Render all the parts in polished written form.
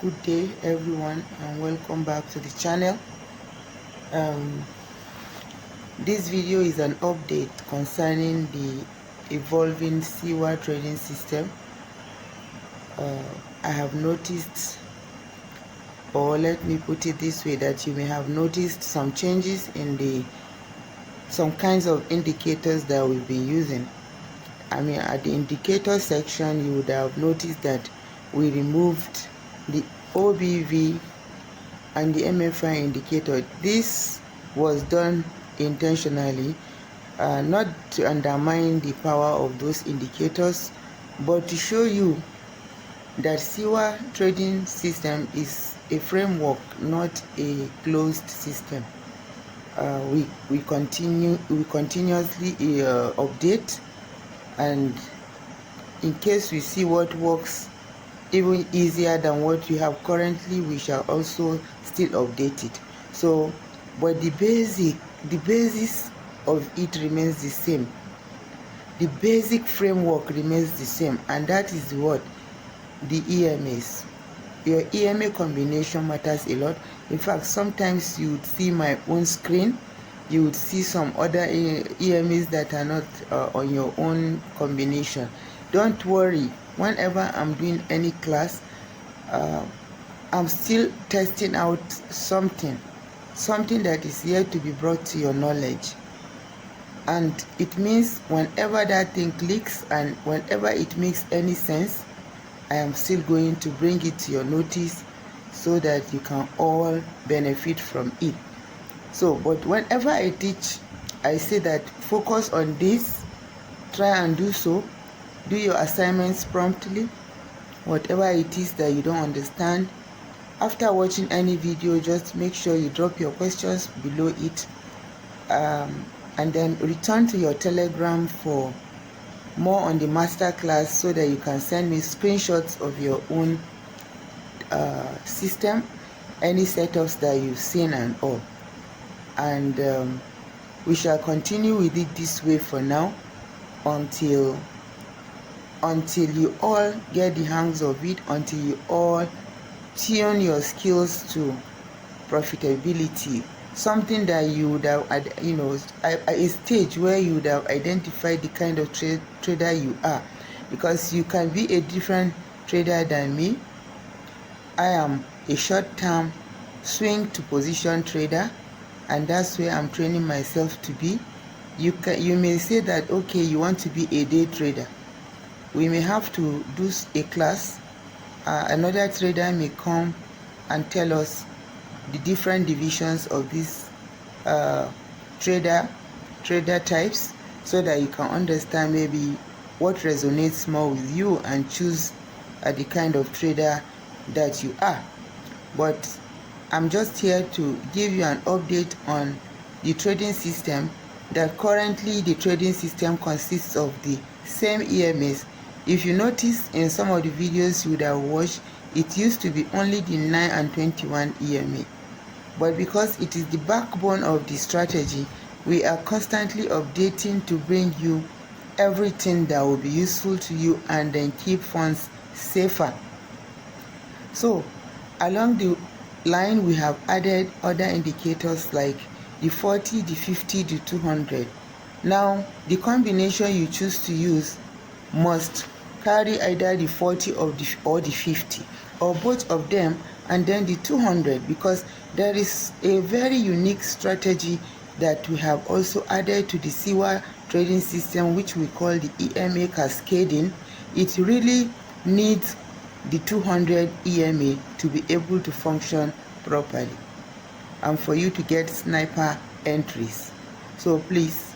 Good day everyone, and welcome back to the channel. This video is an update concerning the evolving SIWA trading system. I have noticed, or let me put it this way, that you may have noticed some changes in some kinds of indicators that we've been using. At the indicator section, you would have noticed that we removed the OBV and the MFI indicator. This was done intentionally, not to undermine the power of those indicators, but to show you that SIWA trading system is a framework, not a closed system. We continuously update, and in case we see what works even easier than what we have currently, we shall also still update it. So, but the basis of it remains the same. The basic framework remains the same, and that is what the EMAs. Your EMA combination matters a lot. In fact, sometimes you would see my own screen, you would see some other EMAs that are not on your own combination. Don't worry, whenever I'm doing any class, I'm still testing out something that is yet to be brought to your knowledge. And it means whenever that thing clicks and whenever it makes any sense, I am still going to bring it to your notice so that you can all benefit from it. So, but whenever I teach, I say that focus on this, try and do so, do your assignments promptly, whatever it is that you don't understand. After watching any video, just make sure you drop your questions below it, and then return to your Telegram for more on the masterclass so that you can send me screenshots of your own system, any setups that you've seen and all. And we shall continue with it this way for now until you all get the hangs of it, until you all tune your skills to profitability, something that you would have, a stage where you would have identified the kind of trader you are, because you can be a different trader than me. I am a short-term swing to position trader, and that's where I'm training myself to be. You may say that, okay, you want to be a day trader. We may have to do a class. Another trader may come and tell us the different divisions of these trader types, so that you can understand maybe what resonates more with you and choose the kind of trader that you are. But I'm just here to give you an update on the trading system, that currently the trading system consists of the same EMAs. If you notice in some of the videos you would have watched, it used to be only the 9 and 21 EMA. But because it is the backbone of the strategy, we are constantly updating to bring you everything that will be useful to you and then keep funds safer. So along the line, we have added other indicators like the 40, the 50, the 200. Now the combination you choose to use must carry either the 40 or the 50, or both of them, and then the 200, because there is a very unique strategy that we have also added to the SIWA trading system, which we call the EMA cascading. It really needs the 200 EMA to be able to function properly and for you to get sniper entries. So please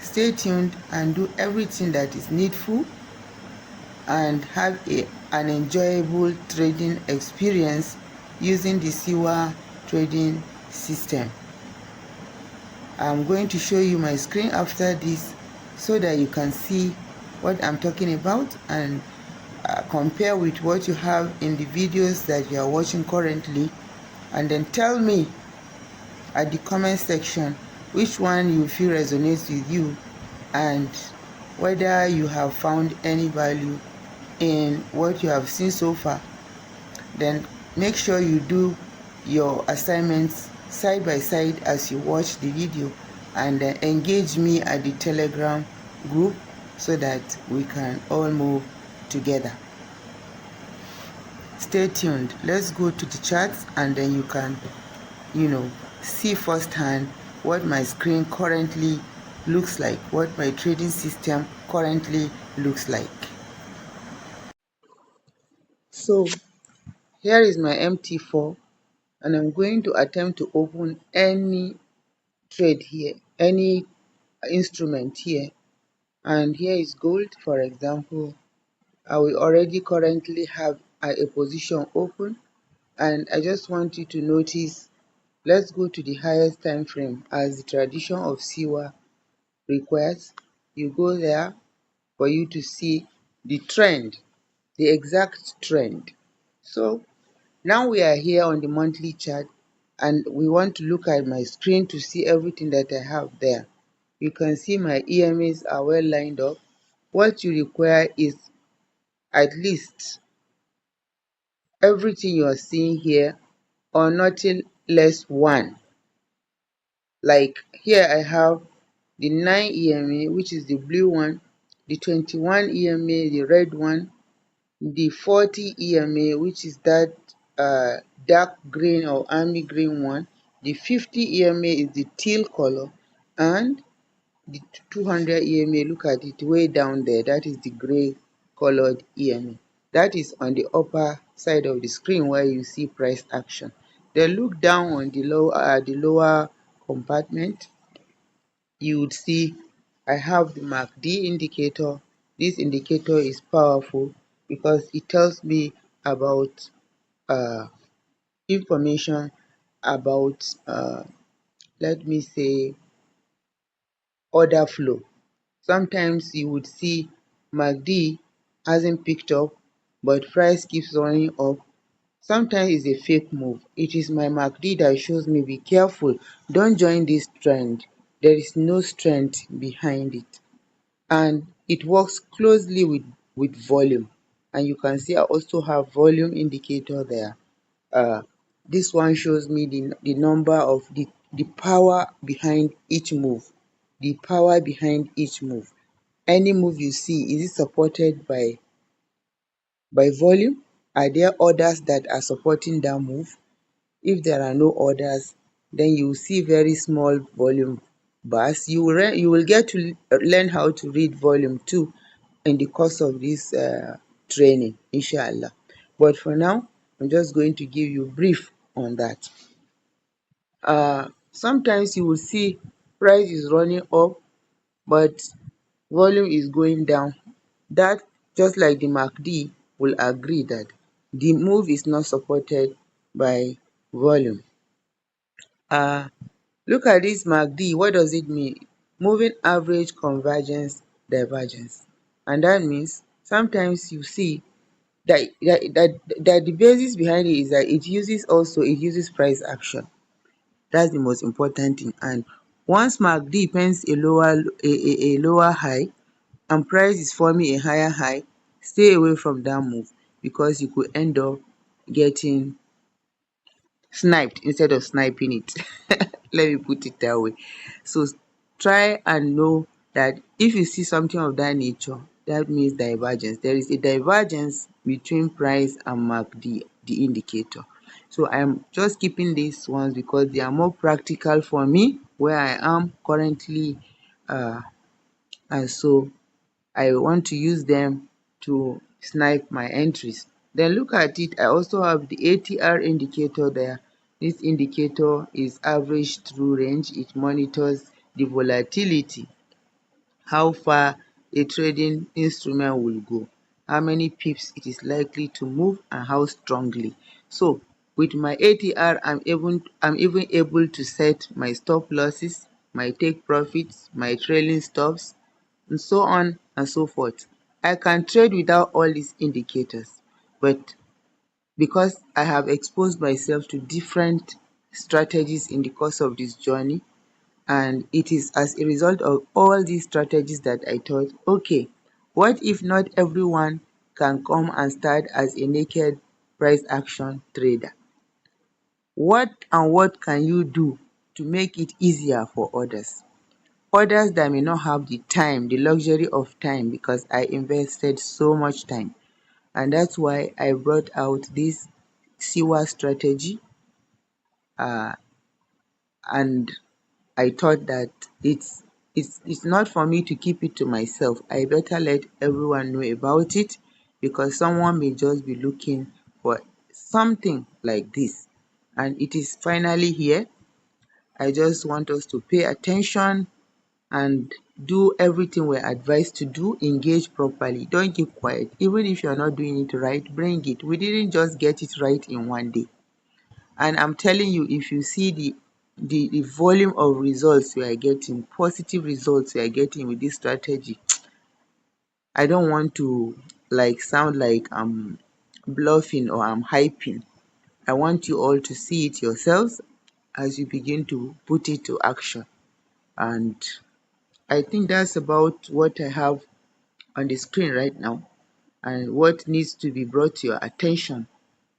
stay tuned and do everything that is needful and have an enjoyable trading experience using the SIWA trading system. I'm going to show you my screen after this so that you can see what I'm talking about and compare with what you have in the videos that you are watching currently, and then tell me at the comment section which one you feel resonates with you and whether you have found any value in what you have seen so far. Then Make sure you do your assignments side by side as you watch the video, and engage me at the Telegram group so that we can all move together. Stay tuned. Let's go to the charts, and then you can see firsthand what my screen currently looks like, what my trading system currently looks like. So here is my MT4, and I'm going to attempt to open any trade here, any instrument here. And here is gold, for example. I will already currently have a position open, and I just want you to notice. Let's go to the highest time frame as the tradition of SIWA requires. You go there for you to see the trend, the exact trend. So now we are here on the monthly chart, and we want to look at my screen to see everything that I have there. You can see my EMAs are well lined up. What you require is at least everything you are seeing here, or nothing less one. Like here I have the 9 EMA, which is the blue one, the 21 EMA, the red one, the 40 EMA, which is that dark green or army green one, the 50 EMA is the teal color, and the 200 EMA, look at it way down there, that is the gray colored EMA. That is on the upper side of the screen where you see price action. Then look down on the lower compartment. You would see I have the MACD indicator. This indicator is powerful because it tells me about information about, let me say, order flow. Sometimes you would see MACD hasn't picked up, but price keeps running up. Sometimes it's a fake move. It is my MACD that shows me, be careful, don't join this trend. There is no strength behind it. And it works closely with volume. And you can see I also have volume indicator there. Uh, this one shows me the number of the power behind each move. The power behind each move. Any move you see, is it supported by volume? Are there orders that are supporting that move? If there are no orders, then you will see very small volume bars. You will get to learn how to read volume too in the course of this training, inshallah. But for now, I'm just going to give you brief on that. Sometimes you will see price is running up, but volume is going down. That, just like the MACD, will agree that the move is not supported by volume. Look at this MACD. What does it mean? Moving average convergence divergence. And that means sometimes you see that the basis behind it is that it uses price action. That's the most important thing. And once MACD paints a lower high and price is forming a higher high, stay away from that move, because you could end up getting sniped instead of sniping it. Let me put it that way. So try and know that if you see something of that nature, that means divergence. There is a divergence between price and MACD, the indicator. So I'm just keeping these ones because they are more practical for me where I am currently, and so I want to use them to snipe my entries. Then look at it, I also have the ATR indicator there. This indicator is average true range. It monitors the volatility, how far a trading instrument will go, how many pips it is likely to move, and how strongly. So with my ATR, I'm even able to set my stop losses, my take profits, my trailing stops, and so on and so forth. I can trade without all these indicators, but because I have exposed myself to different strategies in the course of this journey, and it is as a result of all these strategies that I thought, okay, what if not everyone can come and start as a naked price action trader. What can you do to make it easier for others? Others that may not have the time, the luxury of time, because I invested so much time, and that's why I brought out this SIWA strategy, uh, and I thought that it's not for me to keep it to myself. I better let everyone know about it, because someone may just be looking for something like this, and it is finally here. I just want us to pay attention and do everything we're advised to do. Engage properly, don't keep quiet. Even if you're not doing it right, bring it. We didn't just get it right in one day, and I'm telling you, if you see the volume of results we are getting, positive results we are getting with this strategy, I don't want to sound like I'm bluffing or I'm hyping. I want you all to see it yourselves as you begin to put it to action. And I think that's about what I have on the screen right now, and what needs to be brought to your attention.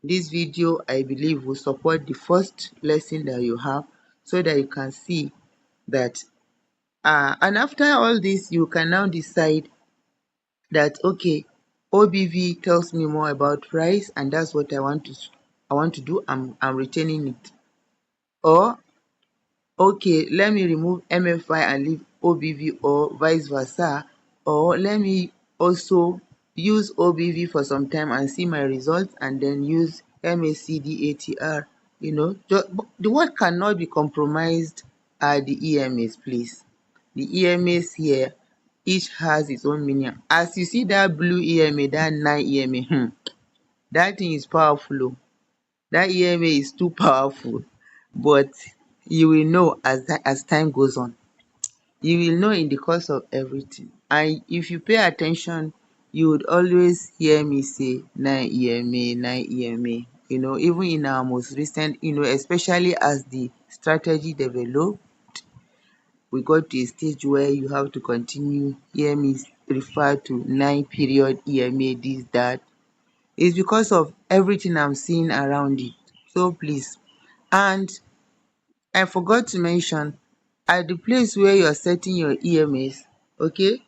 This video, I believe, will support the first lesson that you have, so that you can see that and after all this, you can now decide that, okay, OBV tells me more about price, and that's what I want to do. I'm retaining it. Or, okay, let me remove MFI and leave OBV, or vice versa. Or let me also use OBV for some time and see my results, and then use MACD the word cannot be compromised are the EMAs, please. The EMAs here, each has its own meaning. As you see that blue EMA, that 9 EMA, that thing is powerful oh. That EMA is too powerful, but you will know as time goes on. You will know in the course of everything. And if you pay attention, you would always hear me say 9 EMA, 9 EMA. Even in our most recent, especially as the strategy developed, we got to a stage where you have to continue hear me refer to 9 period EMA, this, that. It's because of everything I'm seeing around it. So please, and I forgot to mention, at the place where you're setting your EMAs, okay,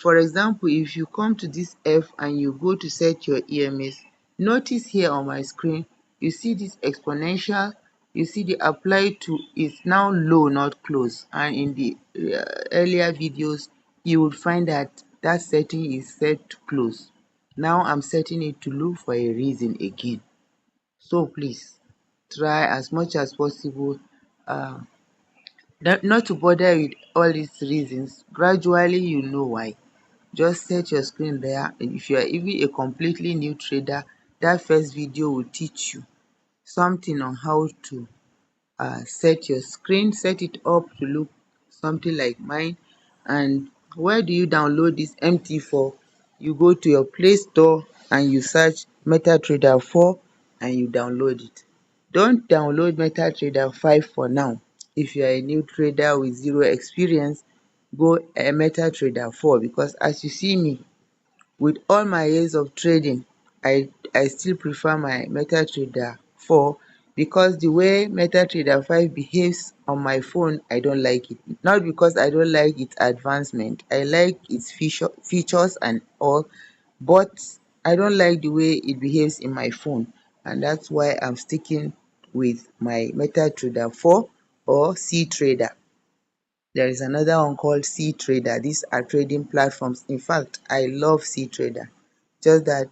for example, if you come to this F and you go to set your EMAs, notice here on my screen, you see this exponential, you see the apply to is now low, not close. And in the earlier videos, you would find that that setting is set to close. Now I'm setting it to low for a reason again. So please, try as much as possible um not to bother with all these reasons. Gradually you know why. Just set your screen there, and if you are even a completely new trader, that first video will teach you something on how to set your screen, set it up to look something like mine. And where do you download this MT for? You go to your Play Store and you search MetaTrader 4 and you download it. Don't download MetaTrader 5 for now. If you are a new trader with zero experience, go MetaTrader 4, because as you see me, with all my years of trading, I still prefer my MetaTrader 4, because the way MetaTrader 5 behaves on my phone, I don't like it. Not because I don't like its advancement. I like its features and all, but I don't like the way it behaves in my phone, and that's why I'm sticking with my MetaTrader 4 or CTrader. There is another one called CTrader. These are trading platforms. In fact, I love CTrader. Just that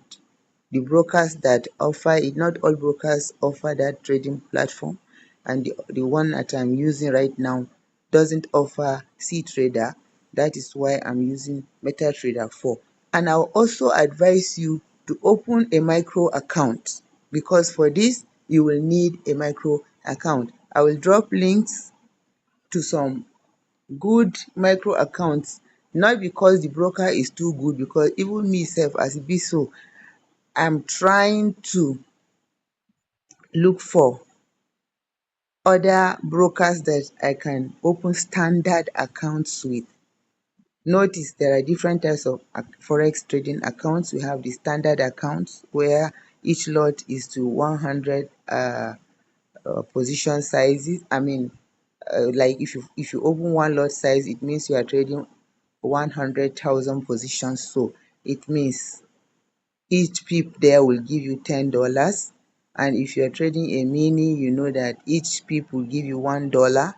the brokers that offer it, not all brokers offer that trading platform, and the one that I'm using right now doesn't offer CTrader. That is why I'm using MetaTrader 4. And I'll also advise you to open a micro account, because for this you will need a micro account. I will drop links to some good micro accounts, not because the broker is too good, because even me sef as e be so, I'm trying to look for other brokers that I can open standard accounts with. Notice there are different types of forex trading accounts. We have the standard accounts, where each lot is to 100 position sizes. I mean, like if you open one lot size, it means you are trading 100,000 positions. So it means each pip there will give you $10. And if you're trading a mini, you know that each pip will give you $1.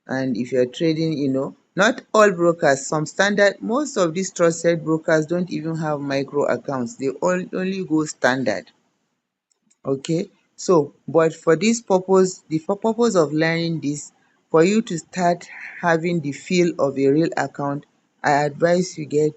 And if you're trading, not all brokers, some standard, most of these trusted brokers don't even have micro accounts. They all only go standard. Okay, so but for this purpose, the purpose of learning this, for you to start having the feel of a real account, I advise you get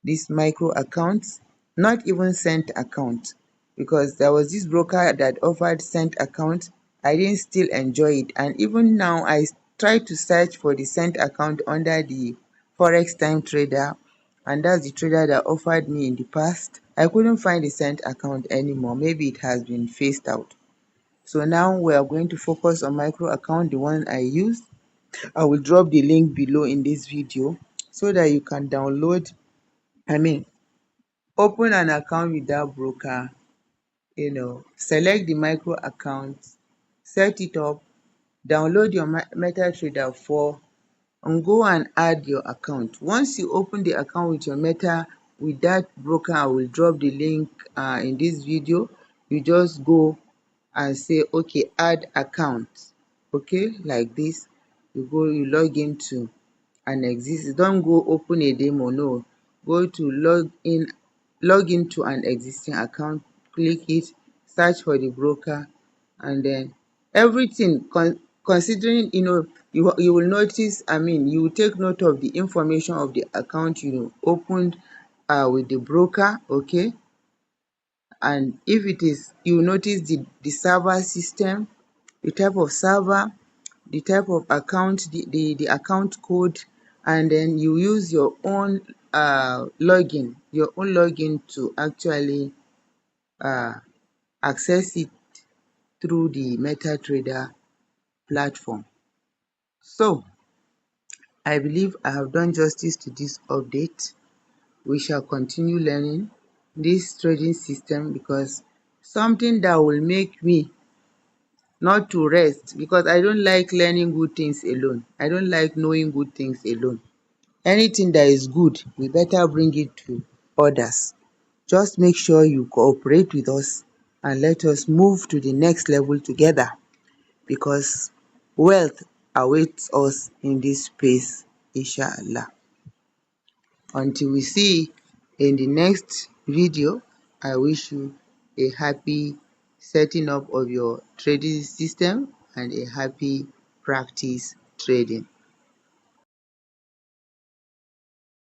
this micro accounts, not even cent account, because there was this broker that offered cent account. I didn't still enjoy it, and even now I try to search for the cent account under the forex time trader, and that's the trader that offered me in the past. I couldn't find the cent account anymore. Maybe it has been phased out. So now we are going to focus on micro account, the one I use. I will drop the link below in this video so that you can download, I mean, open an account with that broker, select the micro account, set it up, download your MetaTrader 4, and go and add your account. Once you open the account with your Meta, with that broker, I will drop the link in this video. You just go and say, okay, add account. Okay, like this. You go, you log into an exist. Don't go open a demo, no. Go to log into an existing account, click it, search for the broker, and then everything considering, you will notice, I mean, you will take note of the information of the account you opened with the broker. Okay, and if it is, you notice the server system, the type of server, the type of account, the account code, and then you use your own login to actually access it through the MetaTrader platform. So I believe I have done justice to this update. We shall continue learning this trading system, because something that will make me not to rest, because I don't like learning good things alone. I don't like knowing good things alone. Anything that is good, we better bring it to others. Just make sure you cooperate with us and let us move to the next level together, because wealth awaits us in this space, inshallah. Until we see in the next video, I wish you a happy setting up of your trading system and a happy practice trading.